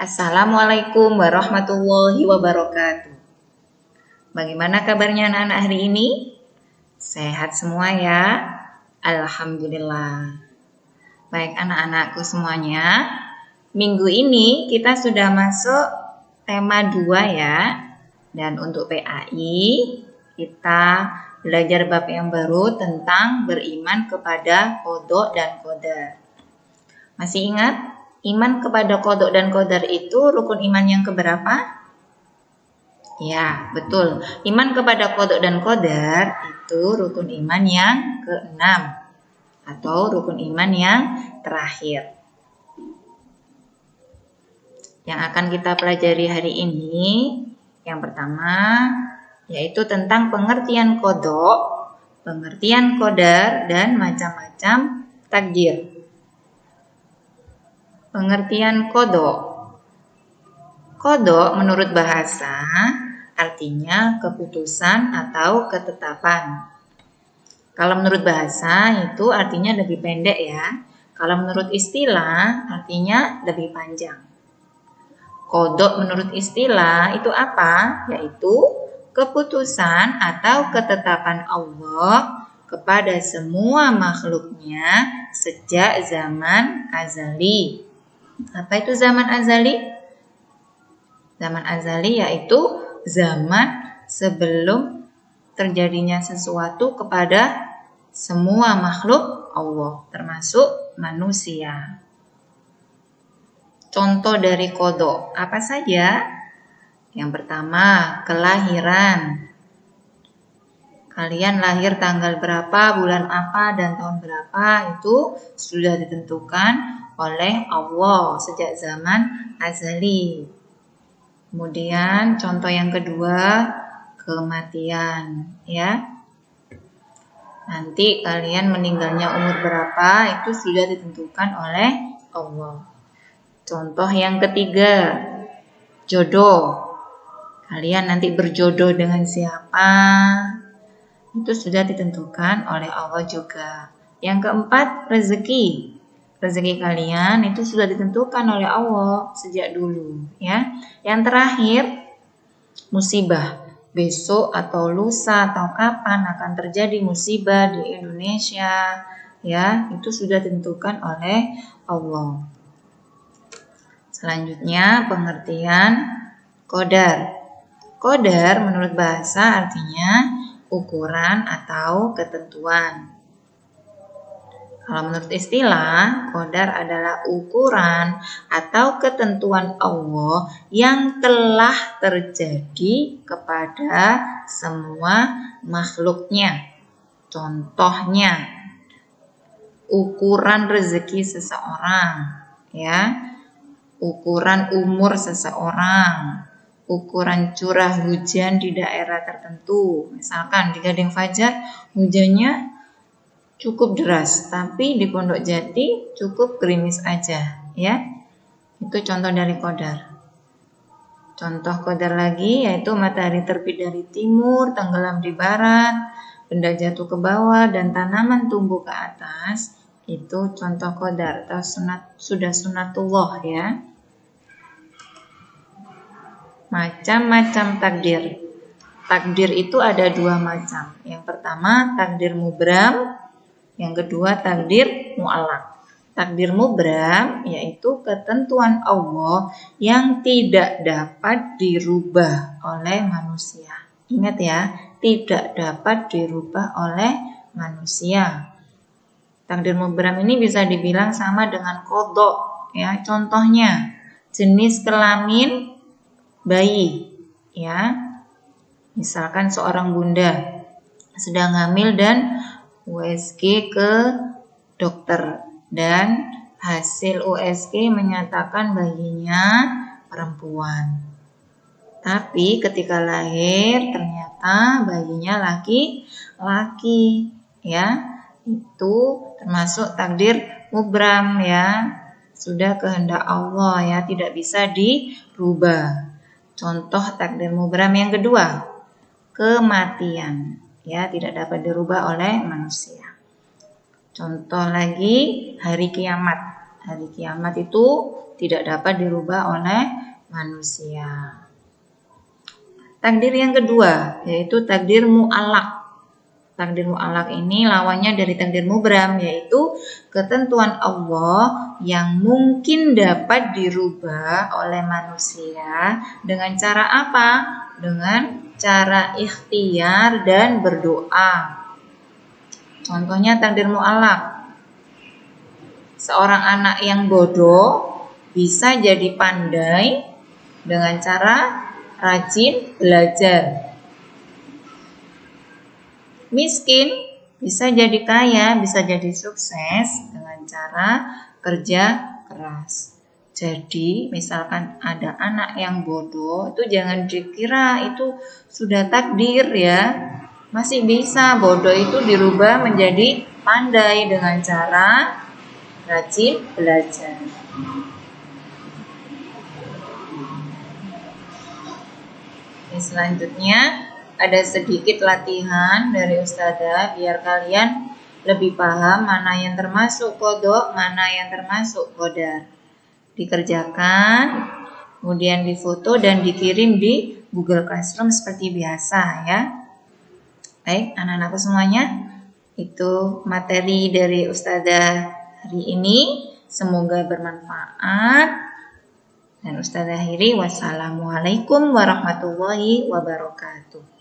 Assalamualaikum warahmatullahi wabarakatuh. Bagaimana kabarnya anak-anak hari ini? Sehat semua ya? Alhamdulillah. Baik anak-anakku semuanya, minggu ini kita sudah masuk tema 2 ya. Dan untuk PAI, kita belajar bab yang baru tentang beriman kepada qada dan qadar. Masih ingat? Iman kepada qada dan qadar itu rukun iman yang keberapa? Ya, betul. Iman kepada qada dan qadar itu rukun iman yang ke-6 atau rukun iman yang terakhir. Yang akan kita pelajari hari ini yang pertama yaitu tentang pengertian qada, pengertian qadar dan macam-macam takdir. Pengertian qada. Qada menurut bahasa artinya keputusan atau ketetapan. Kalau menurut bahasa itu artinya lebih pendek ya. Kalau menurut istilah artinya lebih panjang. Qada menurut istilah itu apa? Yaitu keputusan atau ketetapan Allah kepada semua makhluknya sejak zaman azali. Apa itu zaman azali? Zaman azali yaitu zaman sebelum terjadinya sesuatu kepada semua makhluk Allah, termasuk manusia. Contoh dari qada apa saja? Yang pertama, kelahiran. Kalian lahir tanggal berapa, bulan apa, dan tahun berapa itu sudah ditentukan oleh Allah sejak zaman azali. Kemudian contoh yang kedua, kematian ya. Nanti kalian meninggalnya umur berapa itu sudah ditentukan oleh Allah. Contoh yang ketiga, jodoh. Kalian nanti berjodoh dengan siapa? Itu sudah ditentukan oleh Allah juga. Yang keempat, rezeki. Rezeki kalian itu sudah ditentukan oleh Allah sejak dulu ya. Yang terakhir, musibah. Besok atau lusa atau kapan akan terjadi musibah di Indonesia ya, itu sudah ditentukan oleh Allah. Selanjutnya pengertian qadar. Qadar menurut bahasa artinya ukuran atau ketentuan. Kalau menurut istilah, qadar adalah ukuran atau ketentuan Allah yang telah terjadi kepada semua makhluknya. Contohnya, ukuran rezeki seseorang, ya, ukuran umur seseorang, ukuran curah hujan di daerah tertentu. Misalkan di Gading Fajar hujannya cukup deras, tapi di Pondok Jati cukup gerimis aja, ya. Itu contoh dari qadar. Contoh qadar lagi yaitu matahari terbit dari timur, tenggelam di barat, benda jatuh ke bawah dan tanaman tumbuh ke atas. Itu contoh qadar atau sudah sunatullah ya. Macam-macam takdir. Takdir itu ada 2 macam. Yang pertama takdir mubram, yang kedua takdir mu'allaq. Takdir mubram yaitu ketentuan Allah yang tidak dapat dirubah oleh manusia. Ingat ya, tidak dapat dirubah oleh manusia. Takdir mubram ini bisa dibilang sama dengan qada ya. Contohnya jenis kelamin bayi ya. Misalkan seorang bunda sedang hamil dan USG ke dokter dan hasil USG menyatakan bayinya perempuan. Tapi ketika lahir ternyata bayinya laki-laki ya. Itu termasuk takdir mubram ya. Sudah kehendak Allah ya, tidak bisa dirubah. Contoh takdir mubram yang kedua, kematian ya, tidak dapat dirubah oleh manusia. Contoh lagi hari kiamat. Hari kiamat itu tidak dapat dirubah oleh manusia. Takdir yang kedua yaitu takdir mu'allaq. Takdir mu'allaq ini lawannya dari takdir mubram, yaitu ketentuan Allah yang mungkin dapat dirubah oleh manusia dengan cara apa? Dengan cara ikhtiar dan berdoa. Contohnya takdir mu'allaq. Seorang anak yang bodoh bisa jadi pandai dengan cara rajin belajar. Miskin bisa jadi kaya, bisa jadi sukses dengan cara kerja keras. Jadi misalkan ada anak yang bodoh, itu jangan dikira itu sudah takdir ya. Masih bisa bodoh itu dirubah menjadi pandai dengan cara rajin belajar. Selanjutnya ada sedikit latihan dari Ustazah biar kalian lebih paham mana yang termasuk qadha, mana yang termasuk qadar. Dikerjakan, kemudian difoto dan dikirim di Google Classroom seperti biasa ya. Baik, anak-anakku semuanya, itu materi dari Ustazah hari ini. Semoga bermanfaat. Dan Ustazah akhiri, wassalamualaikum warahmatullahi wabarakatuh.